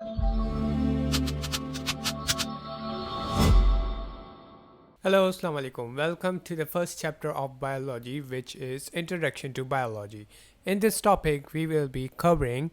Hello, Assalamu alaikum. Welcome to the first chapter of biology, which is Introduction to Biology. In this topic, we will be covering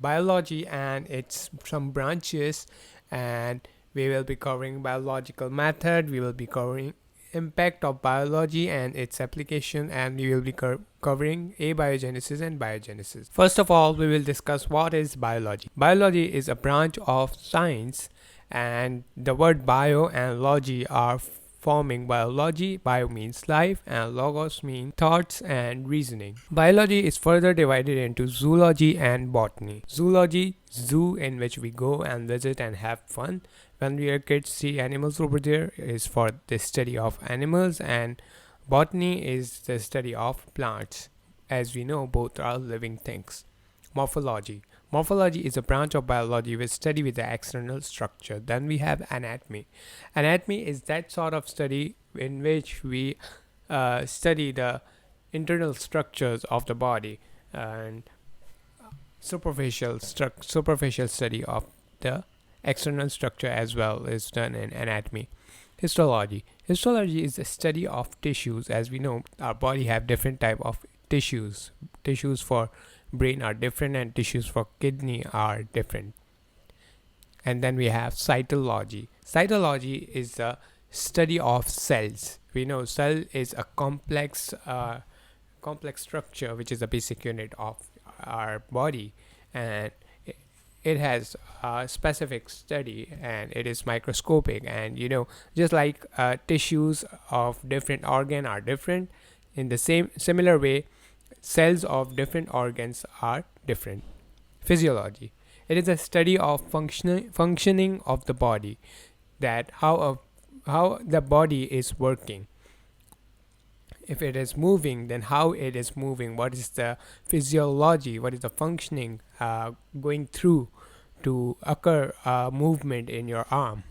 biology and its some branches, and we will be covering biological method. We will be covering impact of biology and its application, and we will be covering abiogenesis and biogenesis. First of all, we will discuss what is biology. Biology is a branch of science, and the word bio and logy are forming biology. Bio means life and logos mean thoughts and reasoning. Biology is further divided into zoology and botany. Zoology, zoo in which we go and visit and have fun. When we are kids, see animals over there is for the study of animals, and botany is the study of plants. As we know, both are living things. Morphology. Morphology is a branch of biology which study with the external structure. Then we have anatomy. Anatomy is that sort of study in which we study the internal structures of the body, and superficial study of the external structure as well is done in anatomy. Histology. Histology is the study of tissues. As we know, our body have different type of tissues. Tissues for brain are different and tissues for kidney are different. And then we have cytology. Cytology is the study of cells. We know cell is a complex structure which is a basic unit of our body, and it has a specific study, and it is microscopic. And just like tissues of different organ are different, in the similar way cells of different organs are different. Physiology. It is a study of functioning of the body, that how the body is working. If it is moving, then how it is moving. What is the physiology? What is the functioning going through to occur movement in your arm?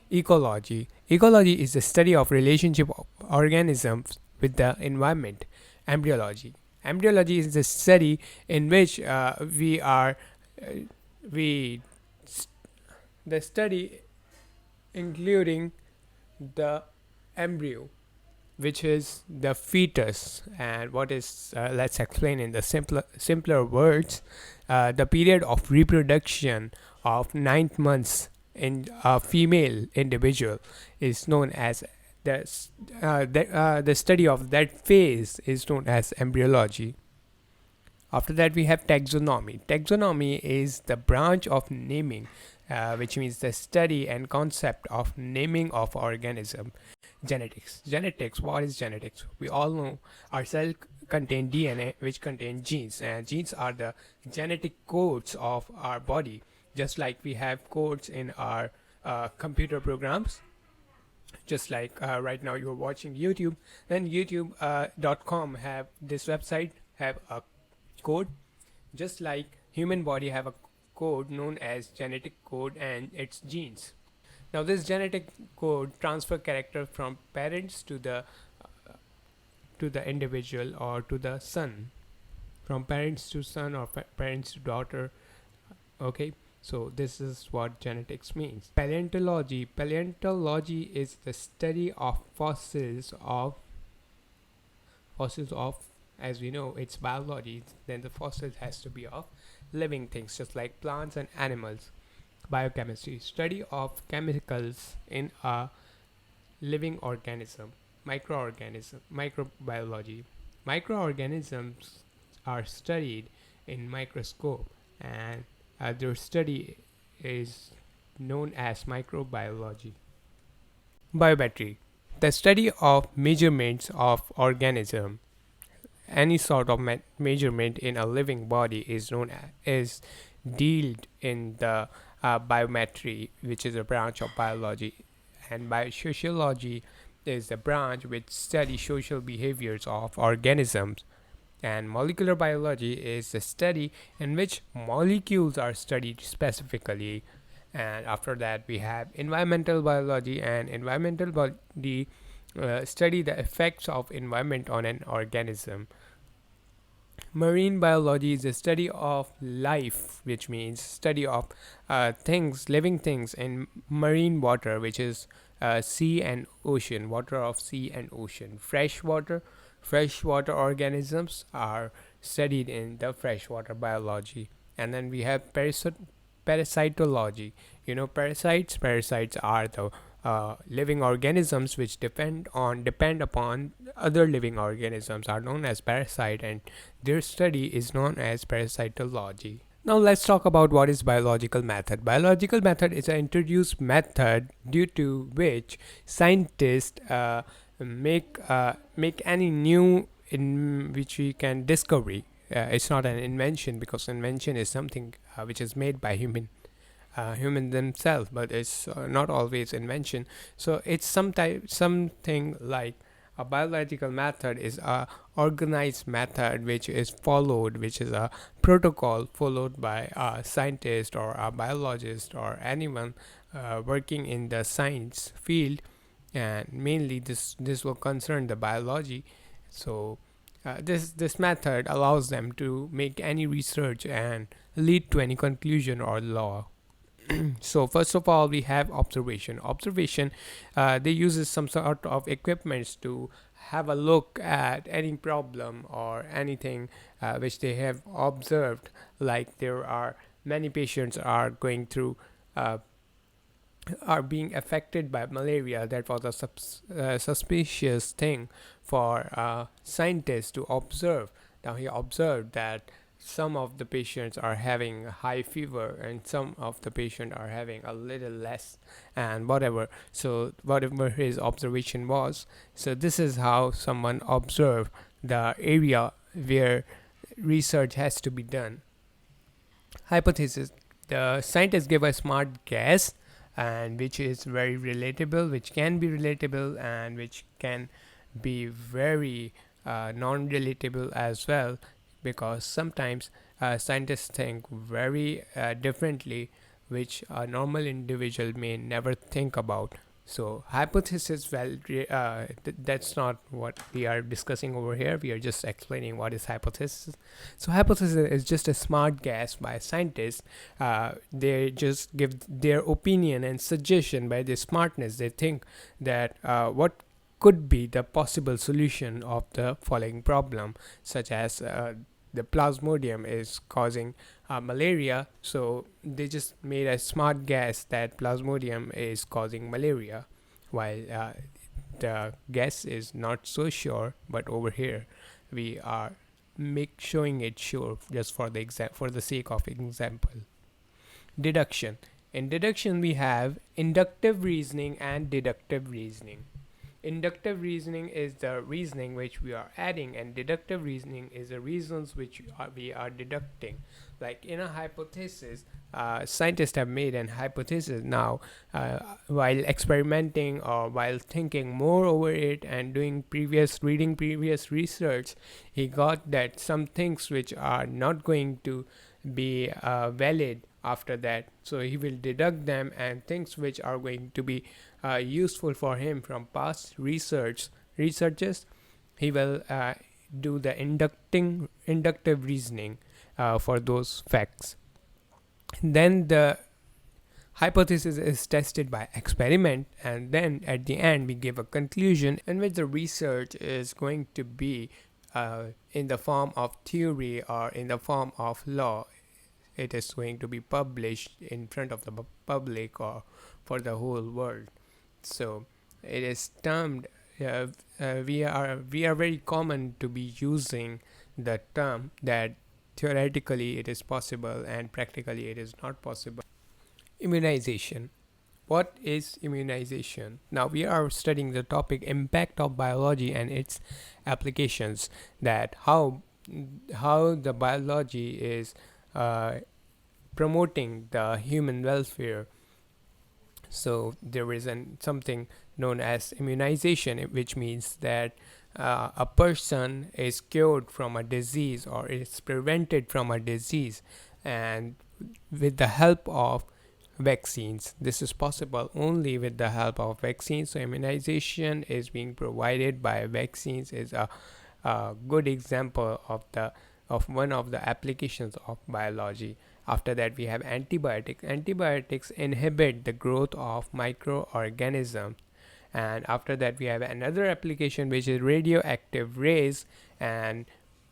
Ecology. Ecology is the study of relationship of organisms with the environment. Embryology. Embryology is the study in which we the study including the embryo, which is the fetus. And what is let's explain in the simpler words. The period of reproduction of 9 months in a female individual is known as the study of that phase is known as embryology. After that, we have taxonomy. Taxonomy is the branch of naming, which means the study and concept of naming of organism. Genetics. Genetics. What is genetics? We all know our cell contain DNA, which contain genes, and genes are the genetic codes of our body. Just like we have codes in our computer programs, just like right now you're watching YouTube, then youtube.com have this website have a code, just like human body have a code known as genetic code and its genes. Now this genetic code transfer character from parents to the individual or to the son, from parents to son or parents to daughter. Okay, so this is what genetics means. Paleontology. Paleontology is the study of fossils of, as we know, it's biology. Then the fossils has to be of living things, just like plants and animals. Biochemistry. Study of chemicals in a living organism. Microbiology. Microorganisms are studied in microscope, and their study is known as microbiology. Biometry. The study of measurements of organism. Any sort of measurement in a living body is known as dealt in the biometry, which is a branch of biology. And biosociology is the branch which studies social behaviors of organisms. And molecular biology is the study in which molecules are studied specifically. And after that, we have environmental biology, and environmental body study the effects of environment on an organism. Marine biology is the study of life, which means study of things, living things in marine water, which is sea and ocean, water of sea and ocean. Freshwater organisms are studied in the freshwater biology. And then we have parasitology. You know, parasites are the living organisms which depend upon other living organisms, are known as parasite, and their study is known as parasitology. Now let's talk about what is biological method. Biological method is an introduced method due to which scientists make any new in which we can discovery. It's not an invention, because invention is something which is made by human themselves, but it's not always invention. So it's something like a biological method is a organized method which is followed, which is a protocol followed by a scientist or a biologist or anyone working in the science field, and mainly this will concern the biology. So this method allows them to make any research and lead to any conclusion or law. So first of all, we have observation. They uses some sort of equipments to have a look at any problem or anything which they have observed. Like there are many patients uh, are being affected by malaria. That was a suspicious thing for scientists to observe. Now he observed that some of the patients are having high fever and some of the patients are having a little less, and whatever. So whatever his observation was, so this is how someone observed the area where research has to be done. Hypothesis: the scientists give a smart guess, and which is very relatable, which can be relatable, and which can be very non-relatable as well, because sometimes scientists think very differently, which a normal individual may never think about. So hypothesis, well, that's not what we are discussing over here. We are just explaining what is hypothesis. So hypothesis is just a smart guess by scientists. They just give their opinion and suggestion by their smartness. They think that what could be the possible solution of the following problem, such as the plasmodium is causing malaria. So they just made a smart guess that plasmodium is causing malaria, while the guess is not so sure. But over here, we are make showing it sure just for for the sake of example. Deduction. In deduction, we have inductive reasoning and deductive reasoning. Inductive reasoning is the reasoning which we are adding, and deductive reasoning is the reasons which we are deducting. Like in a hypothesis, scientists have made an hypothesis. Now, while experimenting or while thinking more over it and reading previous research, he got that some things which are not going to be valid after that, so he will deduct them, and things which are going to be useful for him from past researches, he will do the inductive reasoning for those facts. Then the hypothesis is tested by experiment, and then at the end we give a conclusion in which the research is going to be in the form of theory or in the form of law. It is going to be published in front of the public or for the whole world. So it is termed. We are very common to be using the term that theoretically it is possible and practically it is not possible. Immunization. What is immunization? Now we are studying the topic impact of biology and its applications. That how the biology is promoting the human welfare. So there is something known as immunization, which means that a person is cured from a disease or is prevented from a disease, and with the help of vaccines. This is possible only with the help of vaccines. So immunization is being provided by vaccines is a good example of the of one of the applications of biology. After that, we have antibiotics. Antibiotics inhibit the growth of microorganisms. And after that, we have another application which is radioactive rays. And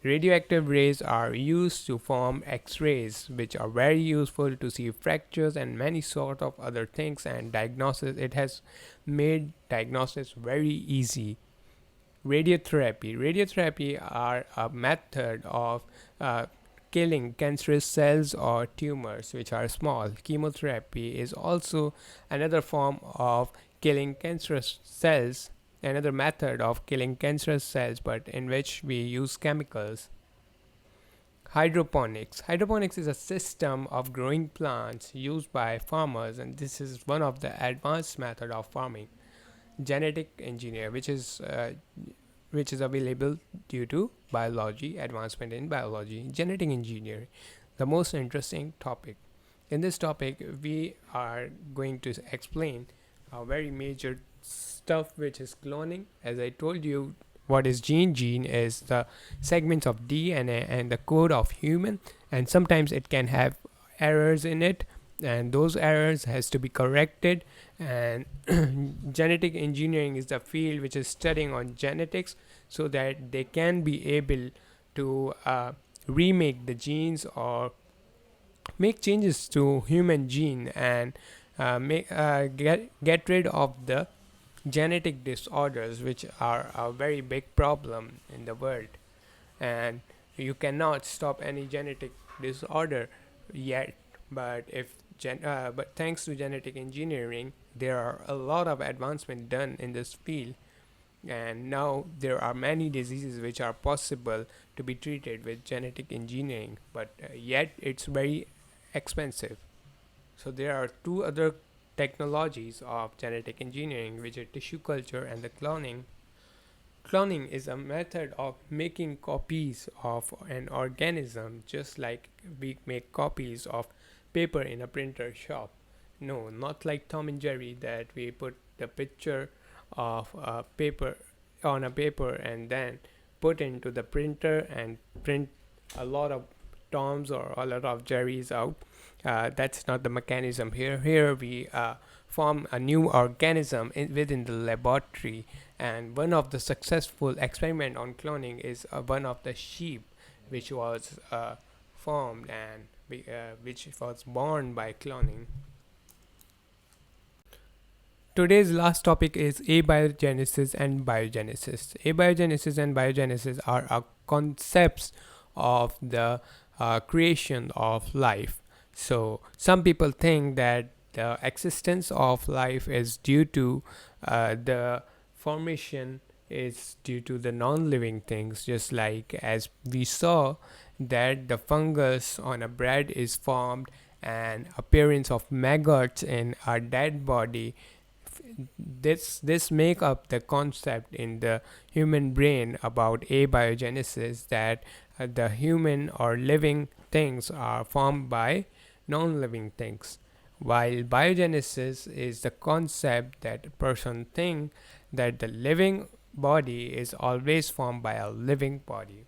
radioactive rays are used to form X-rays, which are very useful to see fractures and many sort of other things. And diagnosis, it has made diagnosis very easy. Radiotherapy are a method of uh, killing cancerous cells or tumors which are small. Chemotherapy is also another form of killing cancerous cells, another method of killing cancerous cells, but in which we use chemicals. Hydroponics is a system of growing plants used by farmers, and this is one of the advanced method of farming. Genetic engineer, which is available due to biology, advancement in biology. Genetic engineering, the most interesting topic. In this topic, we are going to explain a very major stuff which is cloning. As I told you, what is gene? Gene is the segments of DNA and the code of human, and sometimes it can have errors in it, and those errors has to be corrected. And genetic engineering is the field which is studying on genetics so that they can be able to remake the genes or make changes to human gene and get rid of the genetic disorders which are a very big problem in the world. And you cannot stop any genetic disorder yet, but thanks to genetic engineering there are a lot of advancement done in this field, and now there are many diseases which are possible to be treated with genetic engineering, but yet it's very expensive. So there are two other technologies of genetic engineering, which are tissue culture and the cloning. Cloning is a method of making copies of an organism, just like we make copies of paper in a printer shop. No, not like Tom and Jerry that we put the picture of a paper on a paper and then put into the printer and print a lot of Toms or a lot of Jerrys out. That's not the mechanism here. Here we form a new organism within the laboratory, and one of the successful experiment on cloning is one of the sheep which was formed and which was born by cloning. Today's last topic is abiogenesis and biogenesis. Abiogenesis and biogenesis are concepts of the creation of life. So, some people think that the existence of life is due to the formation is due to the non-living things, just like as we saw that the fungus on a bread is formed and appearance of maggots in a dead body. This make up the concept in the human brain about abiogenesis, that the human or living things are formed by non-living things, while biogenesis is the concept that a person think that the living body is always formed by a living body.